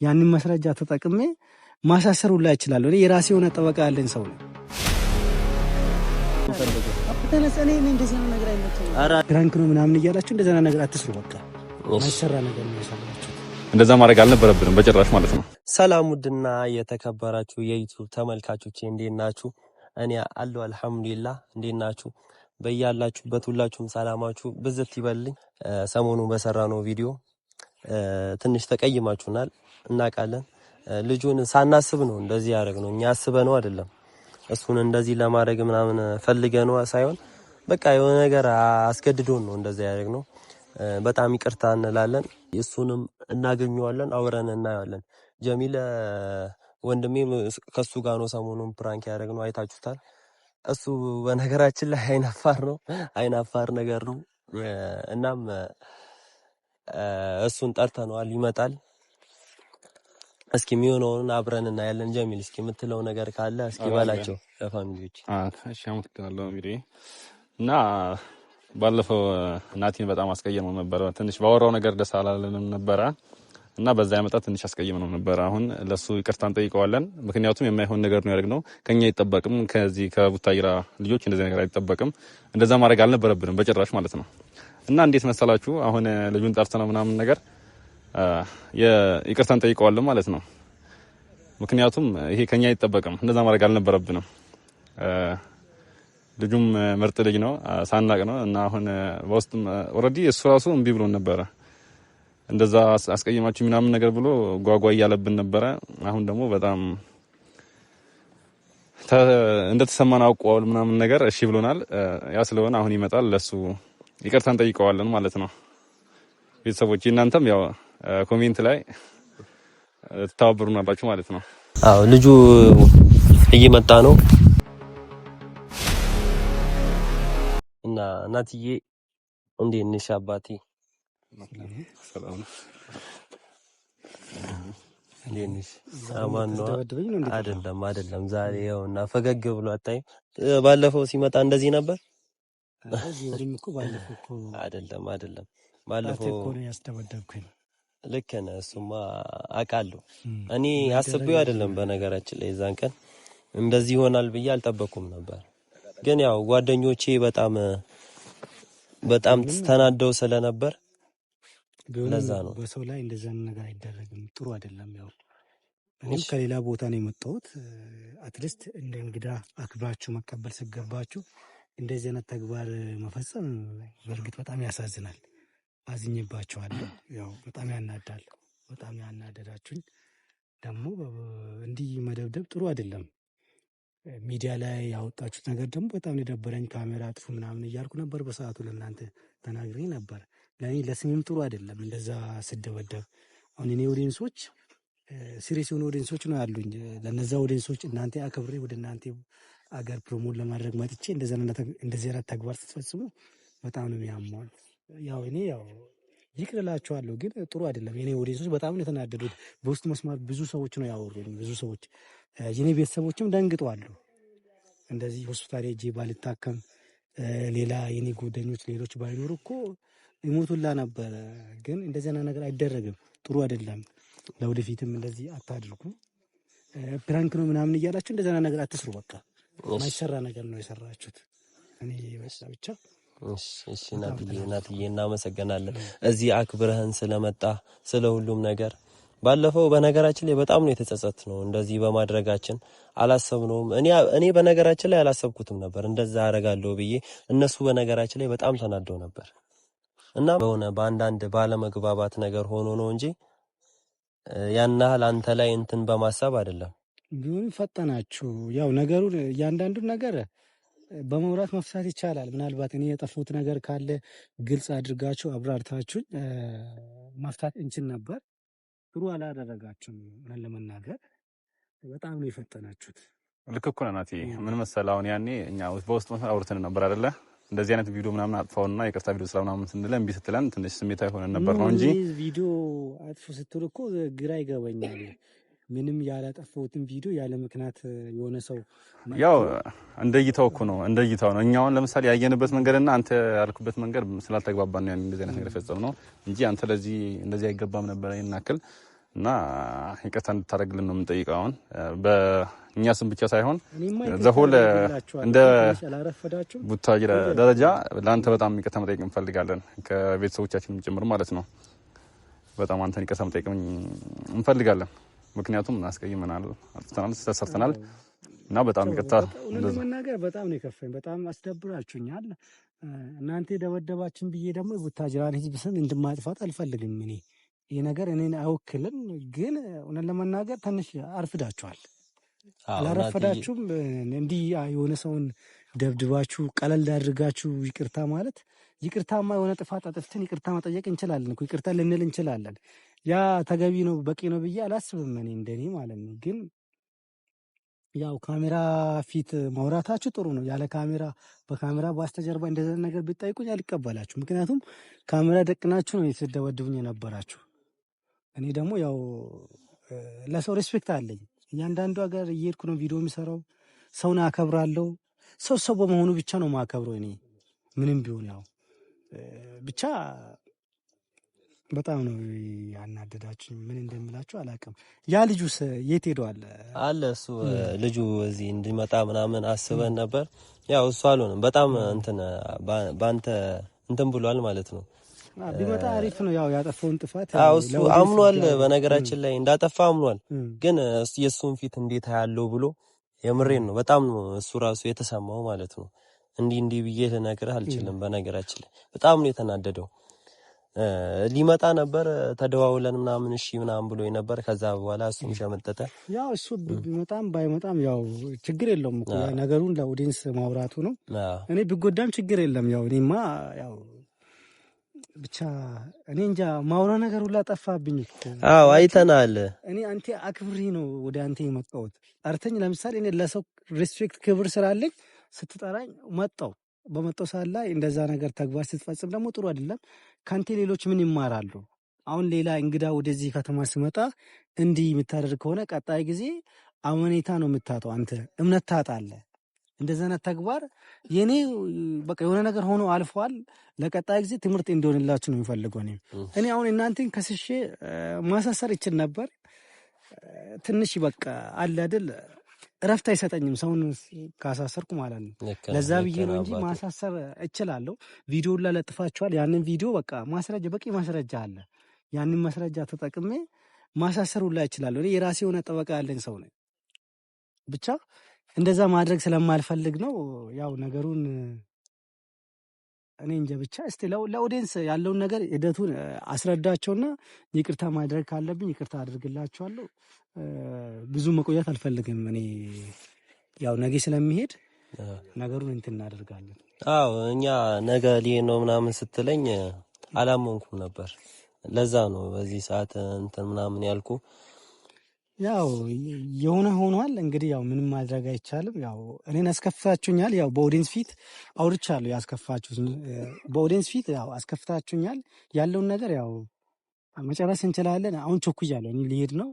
ያንን ማስረጃ ተጠቅሜ ማሳሰር ሁላ ይችላል። እኔ የራሴ የሆነ ጠበቃ ያለኝ ሰው ነው። ተነሰኔ እንደዚህ ነው ነገር አይመጣም። ድራንክ ነው ምናምን እያላችሁ እንደዛ ነገር አትስሩ። በቃ ማይሰራ ነገር ነው ያሳላችሁ። እንደዛ ማድረግ አልነበረብንም በጭራሽ ማለት ነው። ሰላም ውድና የተከበራችሁ የዩቲዩብ ተመልካቾቼ እንዴት ናችሁ? እኔ አለሁ አልሐምዱሊላህ። እንዴት ናችሁ? በያላችሁበት ሁላችሁም ሰላማችሁ ብዝት ይበልኝ። ሰሞኑን በሰራነው ቪዲዮ ትንሽ ተቀይማችሁናል እናውቃለን። ልጁን ሳናስብ ነው እንደዚህ ያደረግነው። እኛ አስበነው አይደለም። እሱን እንደዚህ ለማድረግ ምናምን ፈልገነው ሳይሆን በቃ የሆነ ነገር አስገድዶን ነው እንደዚህ ያደረግነው። በጣም ይቅርታ እንላለን። እሱንም እናገኘዋለን፣ አውረን እናያለን። ጀሚል ወንድሜ ከሱ ጋር ነው ሰሞኑን ፕራንክ ያደረግነው፣ አይታችሁታል። እሱ በነገራችን ላይ አይናፋር ነገር ነው። እናም እሱን ጠርተነዋል፣ ይመጣል። እስኪ የሚሆነውን አብረን እናያለን። ጀሚል እስኪ የምትለው ነገር ካለ እስኪ ባላቸው ለፋሚሊዎች። እሺ አመሰግናለሁ እንግዲህ እና ባለፈው ናቲን በጣም አስቀየመው ነበር። ትንሽ ባወራው ነገር ደስ አላለንም ነበር እና በዛ ያመጣ ትንሽ አስቀየመው ነበር። አሁን ለሱ ይቅርታን ጠይቀዋለን። ምክንያቱም የማይሆን ነገር ነው ያደረግነው። ከኛ አይጠበቅም፣ ከዚህ ከቡታይራ ልጆች እንደዚህ ነገር አይጠበቅም። እንደዛ ማድረግ አልነበረብንም በጭራሽ ማለት ነው። እና እንዴት መሰላችሁ አሁን ልጁን ጠርተነው ምናምን ነገር ይቅርታን ጠይቀዋለን ማለት ነው። ምክንያቱም ይሄ ከኛ አይጠበቅም፣ እንደዛ ማድረግ አልነበረብንም። ልጁም ምርጥ ልጅ ነው፣ ሳናቅ ነው እና አሁን በውስጥ ኦሬዲ እሱ ራሱ እምቢ ብሎን ነበረ። እንደዛ አስቀይማችሁ ምናምን ነገር ብሎ ጓጓ እያለብን ነበረ። አሁን ደግሞ በጣም እንደተሰማን አውቀዋል ምናምን ነገር እሺ ብሎናል። ያ ስለሆነ አሁን ይመጣል፣ ለሱ ይቅርታን ጠይቀዋለን ማለት ነው። ቤተሰቦች እናንተም ያው ኮሜንት ላይ ተባበሩናላችሁ ማለት ነው። አዎ ልጁ እየመጣ ነው እና ናትዬ እንዴት ነሽ አባቴ? ሰላም እንዴት ነሽ? አማን ነው አይደለም። ዛሬ ያውና ፈገግ ብሎ አታይም? ባለፈው ሲመጣ እንደዚህ ነበር። አይደለም ባለፈው እኮ ነው ያስደበደብኩኝ። ልክ ነህ። እሱማ አውቃለሁ። እኔ አስቤው አይደለም በነገራችን ላይ የዛን ቀን እንደዚህ ይሆናል ብዬ አልጠበኩም ነበር። ግን ያው ጓደኞቼ በጣም ተናደው ስለነበር ለዛ ነው። በሰው ላይ እንደዛ ነገር አይደረግም፣ ጥሩ አይደለም። ያው እኔም ከሌላ ቦታ ነው የመጣሁት። አትሊስት እንደ እንግዳ አክብራችሁ መቀበል ሲገባችሁ እንደዚህ አይነት ተግባር መፈጸም በእርግጥ በጣም ያሳዝናል። አዝኜባችኋለሁ። ያው በጣም ያናዳል። በጣም ያናደዳችሁኝ ደግሞ እንዲህ መደብደብ ጥሩ አይደለም። ሚዲያ ላይ ያወጣችሁት ነገር ደግሞ በጣም የደበረኝ። ካሜራ አጥፉ ምናምን እያልኩ ነበር በሰዓቱ ለእናንተ ተናግሬ ነበር። ለእኔ ለስሜም ጥሩ አይደለም እንደዛ ስደበደብ። አሁን እኔ ኦዲየንሶች ሲሪየስ የሆኑ ኦዲየንሶች ነው ያሉኝ። ለነዛ ኦዲየንሶች እናንተ አክብሬ ወደ እናንተ አገር ፕሮሞት ለማድረግ መጥቼ እንደዚህ አይነት ተግባር ስትፈጽሙ በጣም ነው የሚያማው። ያው እኔ ይቅር እላቸዋለሁ፣ ግን ጥሩ አይደለም። የኔ ኦዲየንሶች በጣም ነው የተናደዱት። በውስጥ መስማት ብዙ ሰዎች ነው ያወሩኝ። ብዙ ሰዎች የኔ ቤተሰቦችም ደንግጠዋል። እንደዚህ ሆስፒታል ሄጄ ባልታከም ሌላ የኔ ጓደኞች ሌሎች ባይኖሩ እኮ ይሞቱላ ነበር። ግን እንደዚህ አይነት ነገር አይደረግም፣ ጥሩ አይደለም። ለወደፊትም እንደዚህ አታድርጉ። ፕራንክ ነው ምናምን እያላችሁ እንደዚህ አይነት ነገር አትስሩ። በቃ ማይሰራ ነገር ነው የሰራችሁት። እኔ ብቻ እሺ ናትዬ እናመሰግናለን እዚህ አክብረህን ስለመጣ ስለ ሁሉም ነገር። ባለፈው በነገራችን ላይ በጣም ነው የተጸጸት ነው እንደዚህ በማድረጋችን። አላሰብነውም። እኔ በነገራችን ላይ አላሰብኩትም ነበር እንደዛ አደርጋለሁ ብዬ። እነሱ በነገራችን ላይ በጣም ተናደው ነበር እና በአንዳንድ ባለመግባባት ነገር ሆኖ ነው እንጂ ያን ያህል አንተ ላይ እንትን በማሰብ አይደለም። ግን ፈጠናችሁ። ያው ነገሩን እያንዳንዱን ነገር በመውራት መፍታት ይቻላል። ምናልባት እኔ የጠፋሁት ነገር ካለ ግልጽ አድርጋችሁ አብራርታችሁኝ መፍታት እንችል ነበር። ጥሩ አላደረጋችሁም። ምን ለመናገር በጣም ነው የፈጠናችሁት። ልክ እኮ ናቲ። ምን መሰለህ አሁን ያኔ እኛ በውስጥ አውርተን ነበር አይደለ? እንደዚህ አይነት ቪዲዮ ምናምን አጥፋውና ይቅርታ ቪዲዮ ስራ ምናምን ስንል እምቢ ስትለን ትንሽ ስሜታዊ ሆነን ነበር ነው እንጂ ቪዲዮ አጥፉ ስትሉ እኮ ግራ ይገባኛል። ምንም ያላጠፋሁትን ቪዲዮ ያለ ምክንያት የሆነ ሰው ያው እንደይታው እኮ ነው እንደይታው ነው። እኛውን ለምሳሌ ያየንበት መንገድና አንተ ያልኩበት መንገድ ስላልተግባባን ነው እንደዚህ አይነት ነገር ፈጸም ነው እንጂ አንተ ለዚህ እንደዚህ አይገባም ነበር። ይናከል እና ይቅርታ እንድታደርግልን ነው የምንጠይቀው። አሁን በእኛ ስም ብቻ ሳይሆን ዘሆል እንደ ቡታጅራ ደረጃ ለአንተ በጣም ይቅርታ መጠየቅ እንፈልጋለን፣ ከቤተሰቦቻችንም ጭምር ማለት ነው። በጣም አንተን ይቅርታ መጠየቅ እንፈልጋለን። ምክንያቱም አስቀይመናል፣ አጥፍተናል፣ ተሰርተናል እና በጣም ይቅርታ። ለመናገር በጣም ነው የከፋኝ። በጣም አስደብራችሁኛል። እናንተ ደበደባችን ብዬ ደግሞ ቡታጅራን ህዝብ ስም እንድማጥፋት አልፈልግም። እኔ ይሄ ነገር እኔን አይወክልም። ግን እውነት ለመናገር ትንሽ አርፍዳችኋል። አላረፈዳችሁም። እንዲህ የሆነ ሰውን ደብድባችሁ ቀለል አድርጋችሁ ይቅርታ ማለት ይቅርታማ የሆነ ጥፋት አጥፍተን ይቅርታ መጠየቅ እንችላለን እኮ ይቅርታ ልንል እንችላለን። ያ ተገቢ ነው በቂ ነው ብዬ አላስብም እኔ እንደኔ ማለት ነው። ግን ያው ካሜራ ፊት ማውራታችሁ ጥሩ ነው። ያለ ካሜራ በካሜራ በስተጀርባ እንደዛ ነገር ብትጠይቁኝ አልቀበላችሁ። ምክንያቱም ካሜራ ደቅናችሁ ነው የተደወደቡኝ የነበራችሁ። እኔ ደግሞ ያው ለሰው ሪስፔክት አለኝ። እያንዳንዱ ሀገር እየሄድኩ ነው ቪዲዮ የሚሰራው። ሰውን አከብራለሁ። ሰው በመሆኑ ብቻ ነው ማከብረው እኔ ምንም ቢሆን ያው ብቻ በጣም ነው ያናደዳችሁ። ምን እንደምላችሁ አላውቅም። ያ ልጁስ የት ሄዷል? አለ እሱ ልጁ እዚህ እንዲመጣ ምናምን አስበን ነበር። ያው እሱ አልሆነም። በጣም እንትን ባንተ እንትን ብሏል ማለት ነው። ቢመጣ አሪፍ ነው። ያው ያጠፋውን ጥፋት እሱ አምኗል። በነገራችን ላይ እንዳጠፋ አምኗል። ግን የእሱን ፊት እንዴት ያለው ብሎ የምሬን ነው። በጣም ነው እሱ ራሱ የተሰማው ማለት ነው። እንዲህ ብዬ ልነግርህ አልችልም። በነገራችን ላይ በጣም ነው የተናደደው። ሊመጣ ነበር ተደዋውለን ምናምን እሺ ምናምን ብሎ ነበር። ከዛ በኋላ እሱም ሸመጠጠ። ያው እሱ ቢመጣም ባይመጣም ያው ችግር የለውም እኮ ነገሩን ለኦዲየንስ ማውራቱ ነው። እኔ ቢጎዳም ችግር የለም። ያው እኔማ ያው ብቻ እኔ እንጃ ማውራ ነገር ሁላ ጠፋብኝ እኮ። አዎ አይተናል። እኔ አንተ አክብሪ ነው ወደ አንተ የመጣሁት። ጠርተኝ ለምሳሌ እኔ ለሰው ሪስፔክት ክብር ስላለኝ ስትጠራኝ መጣሁ። በመጣው ሰዓት ላይ እንደዛ ነገር ተግባር ስትፈጽም ደግሞ ጥሩ አይደለም። ካንተ ሌሎች ምን ይማራሉ? አሁን ሌላ እንግዳ ወደዚህ ከተማ ሲመጣ እንዲህ የምታደርግ ከሆነ ቀጣይ ጊዜ አመኔታ ነው የምታጣው። አንተ እምነት ታጣለህ። እንደዛ አይነት ተግባር የኔ በቃ የሆነ ነገር ሆኖ አልፏል። ለቀጣይ ጊዜ ትምህርት እንዲሆንላችሁ ነው የሚፈልገው። እኔ አሁን እናንተን ከስሼ ማሳሰር ይችል ነበር። ትንሽ በቃ አለ አይደል እረፍት አይሰጠኝም ሰውን ካሳሰርኩ ማለት ነው። ለዛ ብዬ ነው እንጂ ማሳሰር እችላለሁ። ቪዲዮ ላይ ለጥፋችኋል። ያንን ቪዲዮ በቃ ማስረጃ በቂ ማስረጃ አለ። ያንን ማስረጃ ተጠቅሜ ማሳሰር ሁላ እችላለሁ። እኔ የራሴ የሆነ ጠበቃ ያለኝ ሰው ነኝ። ብቻ እንደዛ ማድረግ ስለማልፈልግ ነው ያው ነገሩን እኔ እንጃ። ብቻ እስቲ ለኦዲየንስ ያለውን ነገር ሂደቱን አስረዳቸውና ይቅርታ ማድረግ ካለብኝ ይቅርታ አድርግላቸዋለሁ። ብዙ መቆየት አልፈልግም። እኔ ያው ነገ ስለሚሄድ ነገሩን እንትን እናደርጋለን። አዎ እኛ ነገ ሊሄድ ነው ምናምን ስትለኝ አላመንኩም ነበር። ለዛ ነው በዚህ ሰዓት እንትን ምናምን ያልኩ። ያው የሆነ ሆኗል። እንግዲህ ያው ምንም ማድረግ አይቻልም። ያው እኔን አስከፍታችሁኛል። ያው በኦዲየንስ ፊት አውርቻለሁ። ያስከፋችሁት በኦዲየንስ ፊት ያው አስከፍታችሁኛል። ያለውን ነገር ያው መጨረስ እንችላለን። አሁን ቸኩያለሁ። እኔ ልሄድ ነው።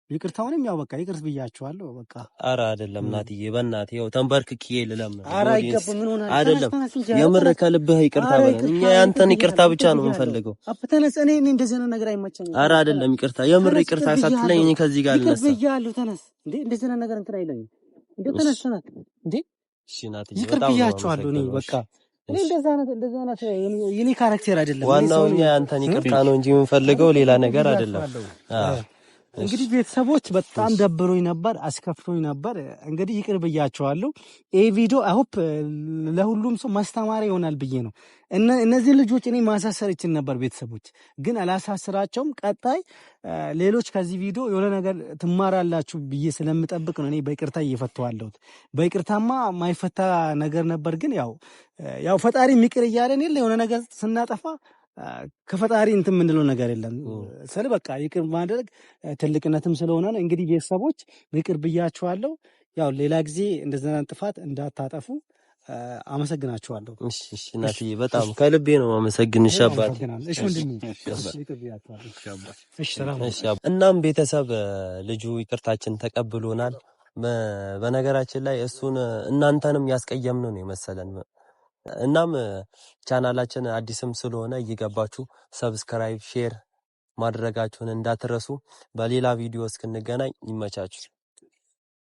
ይቅርታውንም ያው በቃ ይቅርት ብያችኋለሁ። በቃ ኧረ አይደለም እናትዬ፣ በእናትህ ያው ተንበርክኬ ልለምን። ኧረ አይገባም። ምን ሆነ አይደለም የምር ከልብህ ይቅርታ በለን። እኛ ያንተን ይቅርታ ብቻ ነው የምንፈልገው። ተነስ። እኔ እንደዚህ አይነት ነገር አይመቸኝም። ኧረ አይደለም ይቅርታ፣ የምር ይቅርታ ሳትለኝ እኔ ከዚህ ጋር ልነሳ ብያለሁ። ተነስ እንዴ! እንደዚህ አይነት ነገር እንትን አይለኝም እንዴ! ተነስ እንዴ! እሺ እናትዬ፣ ይቅርት ብያችኋለሁ። እኔ በቃ እኔ እንደዛ አይነት የኔ ካራክተር አይደለም። ዋናው እኛ ያንተን ይቅርታ ነው እንጂ የምንፈልገው ሌላ ነገር አይደለም። እንግዲህ ቤተሰቦች በጣም ደብሮኝ ነበር፣ አስከፍቶኝ ነበር። እንግዲህ ይቅር ብያቸዋለሁ። ይሄ ቪዲዮ አይሆፕ ለሁሉም ሰው ማስተማሪያ ይሆናል ብዬ ነው። እነዚህ ልጆች እኔ ማሳሰር ይችል ነበር ቤተሰቦች፣ ግን አላሳስራቸውም። ቀጣይ ሌሎች ከዚህ ቪዲዮ የሆነ ነገር ትማራላችሁ ብዬ ስለምጠብቅ ነው እኔ በይቅርታ እየፈተዋለሁት። በይቅርታማ ማይፈታ ነገር ነበር። ግን ያው ፈጣሪ ይቅር እያለን የለ የሆነ ነገር ስናጠፋ ከፈጣሪ እንትን የምንለው ነገር የለም። ስለ በቃ ይቅር ማድረግ ትልቅነትም ስለሆነ ነው። እንግዲህ ቤተሰቦች ይቅር ብያችኋለሁ። ያው ሌላ ጊዜ እንደዚህ አይነት ጥፋት እንዳታጠፉ አመሰግናችኋለሁ። እሺ እናትዬ፣ በጣም ከልቤ ነው አመሰግንሽ አባቴ። እሺ ወንድሜ፣ ይቅር ብያችኋለሁ። እሺ ሰላም። እናም ቤተሰብ ልጁ ይቅርታችን ተቀብሎናል። በነገራችን ላይ እሱን እናንተንም ያስቀየምን ነው የመሰለን። እናም ቻናላችን አዲስም ስለሆነ እየገባችሁ ሰብስክራይብ፣ ሼር ማድረጋችሁን እንዳትረሱ። በሌላ ቪዲዮ እስክንገናኝ ይመቻችሁ።